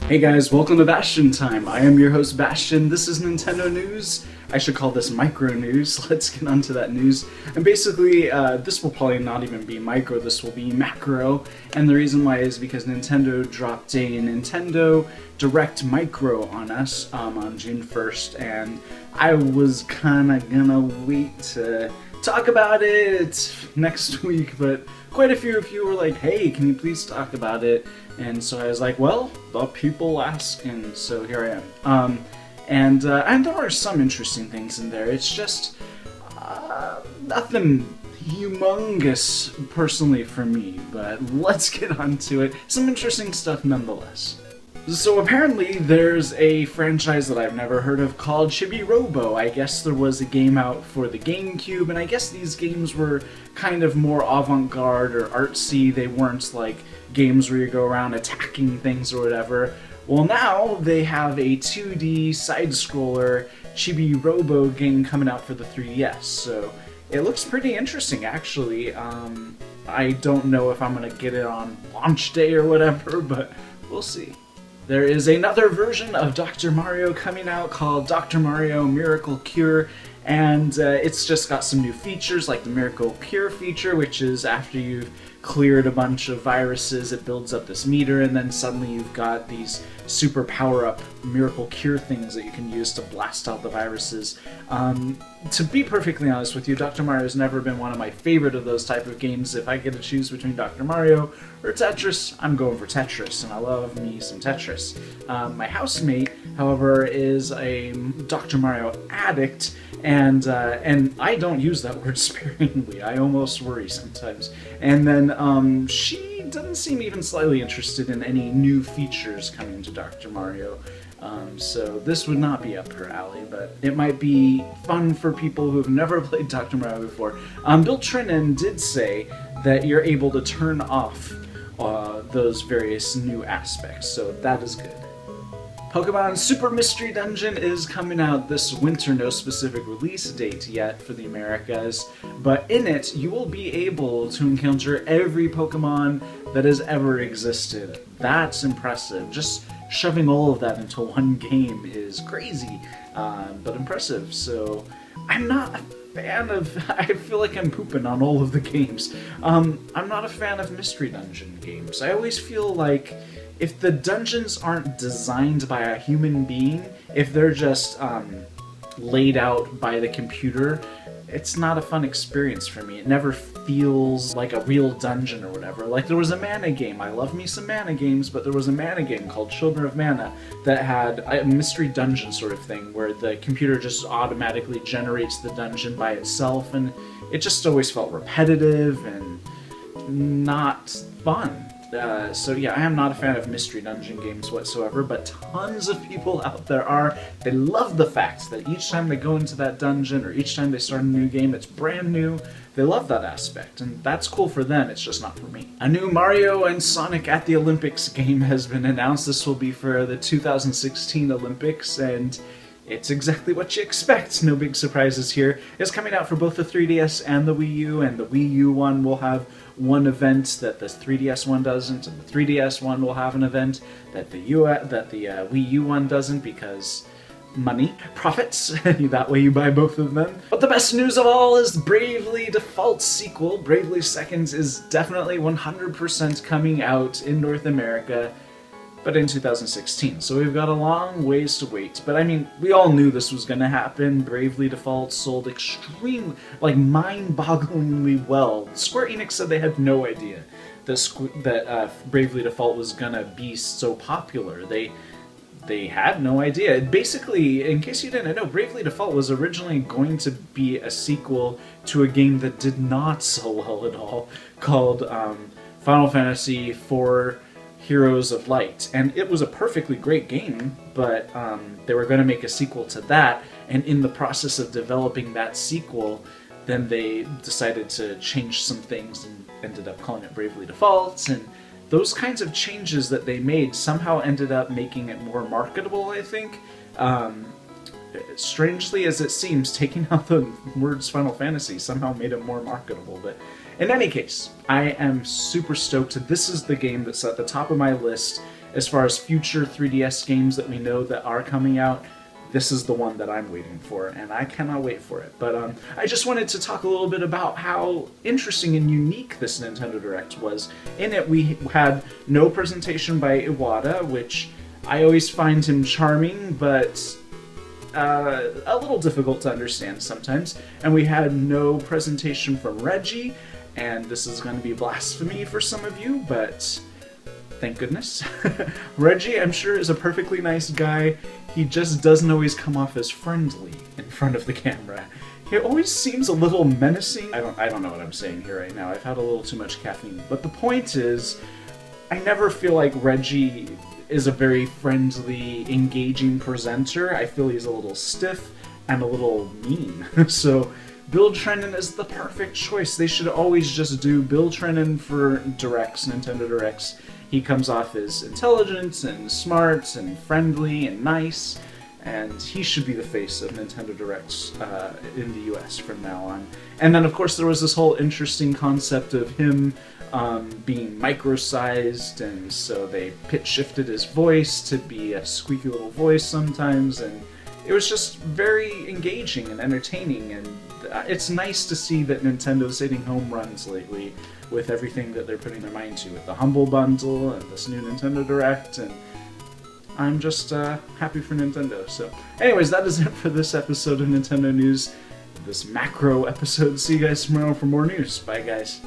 Hey guys, welcome to Bastion Time. I am your host Bastion. This is Nintendo News. I should call this micro news. Let's get onto that news. And basically, this will probably not even be micro, this will be macro. And the reason why is because Nintendo dropped a Nintendo Direct Micro on us on June 1st. And I was kinda gonna wait to talk about it next week, but quite a few of you were like, hey, can you please talk about it? And so I was like, well, the people ask, and so here I am. And there are some interesting things in there. It's just nothing humongous personally for me, but let's get on to it. Some interesting stuff nonetheless. So apparently there's a franchise that I've never heard of called Chibi-Robo. I guess there was a game out for the GameCube, and I guess these games were kind of more avant-garde or artsy. They weren't like games where you go around attacking things or whatever. Well, now they have a 2D side-scroller Chibi-Robo game coming out for the 3DS, so it looks pretty interesting actually. I don't know if I'm gonna get it on launch day or whatever, but we'll see. There is another version of Dr. Mario coming out called Dr. Mario Miracle Cure, and it's just got some new features like the Miracle Cure feature, which is after you've cleared a bunch of viruses, it builds up this meter, and then suddenly you've got these super power-up Miracle Cure things that you can use to blast out the viruses. To be perfectly honest with you, Dr. Mario's never been one of my favorite of those type of games. If I get to choose between Dr. Mario or Tetris, I'm going for Tetris, and I love me some Tetris. My housemate, however, is a Dr. Mario addict, and I don't use that word sparingly. I almost worry sometimes. And then she doesn't seem even slightly interested in any new features coming to Dr. Mario. So this would not be up her alley, but it might be fun for people who've never played Dr. Mario before. Bill Trinan did say that you're able to turn off those various new aspects, so that is good. Pokemon Super Mystery Dungeon is coming out this winter, no specific release date yet for the Americas, but in it you will be able to encounter every Pokemon that has ever existed. That's impressive. Just shoving all of that into one game is crazy, but impressive. So I'm not a fan of, I feel like I'm pooping on all of the games. I'm not a fan of Mystery Dungeon games. I always feel like if the dungeons aren't designed by a human being, if they're just laid out by the computer, it's not a fun experience for me. It never feels like a real dungeon or whatever. Like there was a Mana game. I love me some Mana games, but there was a Mana game called Children of Mana that had a mystery dungeon sort of thing where the computer just automatically generates the dungeon by itself, and it just always felt repetitive and not fun. So yeah, I am not a fan of Mystery Dungeon games whatsoever, but tons of people out there are. They love the fact that each time they go into that dungeon or each time they start a new game, it's brand new. They love that aspect, and that's cool for them, it's just not for me. A new Mario and Sonic at the Olympics game has been announced. This will be for the 2016 Olympics, and it's exactly what you expect. No big surprises here. It's coming out for both the 3DS and the Wii U, and the Wii U one will have one event that the 3DS one doesn't, and the 3DS one will have an event that the Wii U one doesn't, because money, profits, that way you buy both of them. But the best news of all is Bravely Default's sequel, Bravely Seconds, is definitely 100% coming out in North America, but in 2016, so we've got a long ways to wait. But I mean, we all knew this was going to happen. Bravely Default sold extremely, like mind-bogglingly well. Square Enix said they had no idea that Bravely Default was going to be so popular. They had no idea. Basically, in case you didn't know, Bravely Default was originally going to be a sequel to a game that did not sell well at all, called Final Fantasy IV Heroes of Light, and it was a perfectly great game, but they were going to make a sequel to that, and in the process of developing that sequel, then they decided to change some things and ended up calling it Bravely Default, and those kinds of changes that they made somehow ended up making it more marketable, I think. Strangely as it seems, taking out the words Final Fantasy somehow made it more marketable, but in any case, I am super stoked. This is the game that's at the top of my list as far as future 3DS games that we know that are coming out, this is the one that I'm waiting for, and I cannot wait for it. But I just wanted to talk a little bit about how interesting and unique this Nintendo Direct was. In it, we had no presentation by Iwata, which I always find him charming, but a little difficult to understand sometimes. And we had no presentation from Reggie, and this is going to be blasphemy for some of you, but thank goodness. Reggie, I'm sure, is a perfectly nice guy. He just doesn't always come off as friendly in front of the camera. He always seems a little menacing. I don't know what I'm saying here right now. I've had a little too much caffeine. But the point is, I never feel like Reggie is a very friendly, engaging presenter. I feel he's a little stiff and a little mean. So Bill Trinen is the perfect choice. They should always just do Bill Trinen for Directs, Nintendo Directs. He comes off as intelligent and smart and friendly and nice, and he should be the face of Nintendo Directs in the US from now on. And then, of course, there was this whole interesting concept of him being micro-sized, and so they pitch-shifted his voice to be a squeaky little voice sometimes, and it was just very engaging and entertaining, and it's nice to see that Nintendo's hitting home runs lately with everything that they're putting their mind to, with the Humble Bundle and this new Nintendo Direct, and I'm just happy for Nintendo. So anyways, that is it for this episode of Nintendo News, this macro episode. See you guys tomorrow for more news. Bye, guys.